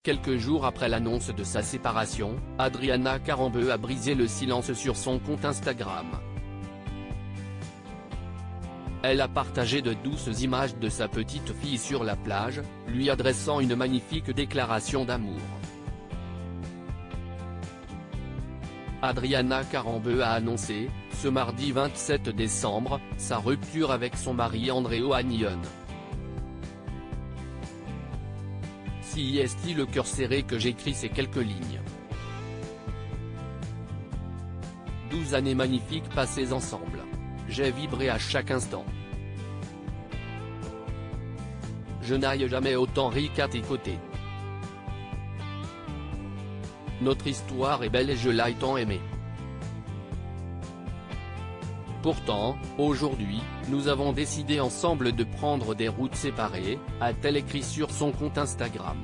Quelques jours après l'annonce de sa séparation, Adriana Carambeu a brisé le silence sur son compte Instagram. Elle a partagé de douces images de sa petite fille sur la plage, lui adressant une magnifique déclaration d'amour. Adriana Carambeu a annoncé, ce mardi 27 décembre, sa rupture avec son mari André Ohanian. Si est-il le cœur serré que j'écris ces quelques lignes. 12 années magnifiques passées ensemble. J'ai vibré à chaque instant. Je n'aille jamais autant ri qu'à tes côtés. Notre histoire est belle et je l'ai tant aimée. Pourtant, aujourd'hui, nous avons décidé ensemble de prendre des routes séparées, a-t-elle écrit sur son compte Instagram.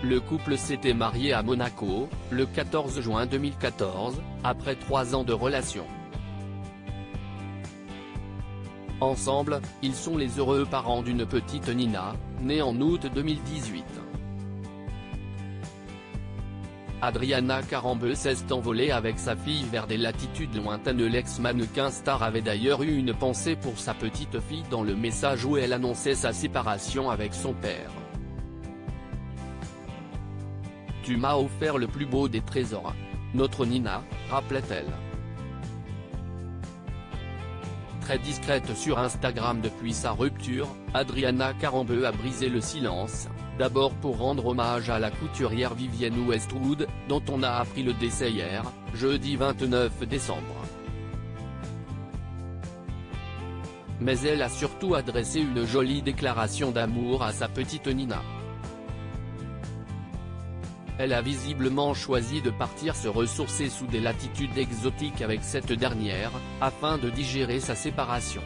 Le couple s'était marié à Monaco, le 14 juin 2014, après 3 ans de relation. Ensemble, ils sont les heureux parents d'une petite Nina, née en août 2018. Adriana Carambeu s'est envolée avec sa fille vers des latitudes lointaines. L'ex-mannequin star avait d'ailleurs eu une pensée pour sa petite fille dans le message où elle annonçait sa séparation avec son père. « Tu m'as offert le plus beau des trésors. Notre Nina », rappelait-elle. Très discrète sur Instagram depuis sa rupture, Adriana Carambeu a brisé le silence, d'abord pour rendre hommage à la couturière Vivienne Westwood, dont on a appris le décès hier, jeudi 29 décembre. Mais elle a surtout adressé une jolie déclaration d'amour à sa petite Nina. Elle a visiblement choisi de partir se ressourcer sous des latitudes exotiques avec cette dernière, afin de digérer sa séparation.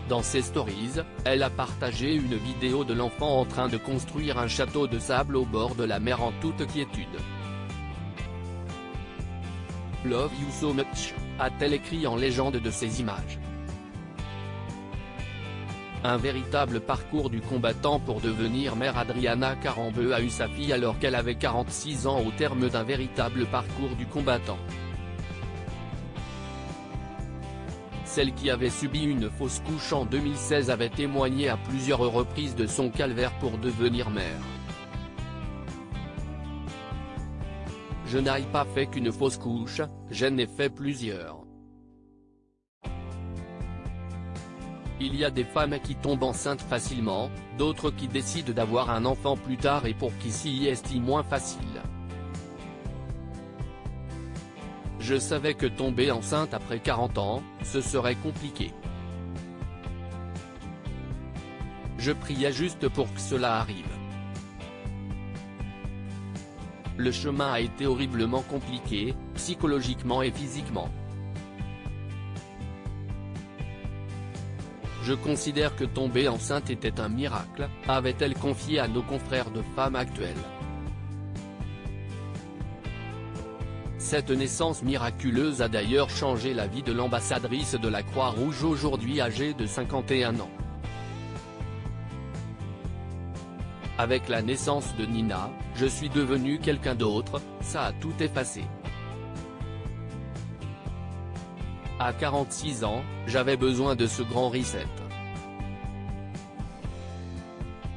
Dans ses stories, elle a partagé une vidéo de l'enfant en train de construire un château de sable au bord de la mer en toute quiétude. « Love you so much », a-t-elle écrit en légende de ces images. Un véritable parcours du combattant pour devenir mère. Adriana Carambeu a eu sa fille alors qu'elle avait 46 ans au terme d'un véritable parcours du combattant. Celle qui avait subi une fausse couche en 2016 avait témoigné à plusieurs reprises de son calvaire pour devenir mère. « Je n'ai pas fait qu'une fausse couche, j'en ai fait plusieurs. Il y a des femmes qui tombent enceintes facilement, d'autres qui décident d'avoir un enfant plus tard et pour qui c'est moins facile. Je savais que tomber enceinte après 40 ans, ce serait compliqué. Je priais juste pour que cela arrive. Le chemin a été horriblement compliqué, psychologiquement et physiquement. Je considère que tomber enceinte était un miracle, avait-elle confié à nos confrères de Femmes Actuelles. Cette naissance miraculeuse a d'ailleurs changé la vie de l'ambassadrice de la Croix-Rouge aujourd'hui âgée de 51 ans. Avec la naissance de Nina, je suis devenu quelqu'un d'autre, ça a tout effacé. À 46 ans, j'avais besoin de ce grand reset.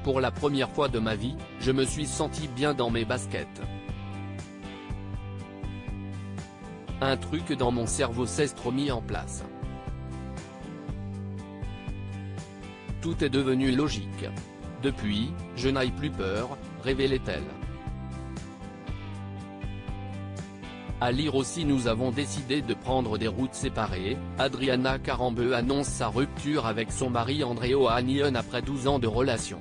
Pour la première fois de ma vie, je me suis senti bien dans mes baskets. Un truc dans mon cerveau s'est remis en place. Tout est devenu logique. Depuis, je n'ai plus peur, révélait-elle. À lire aussi. Nous avons décidé de prendre des routes séparées. Adriana Carambeu annonce sa rupture avec son mari André Ohanian après 12 ans de relation.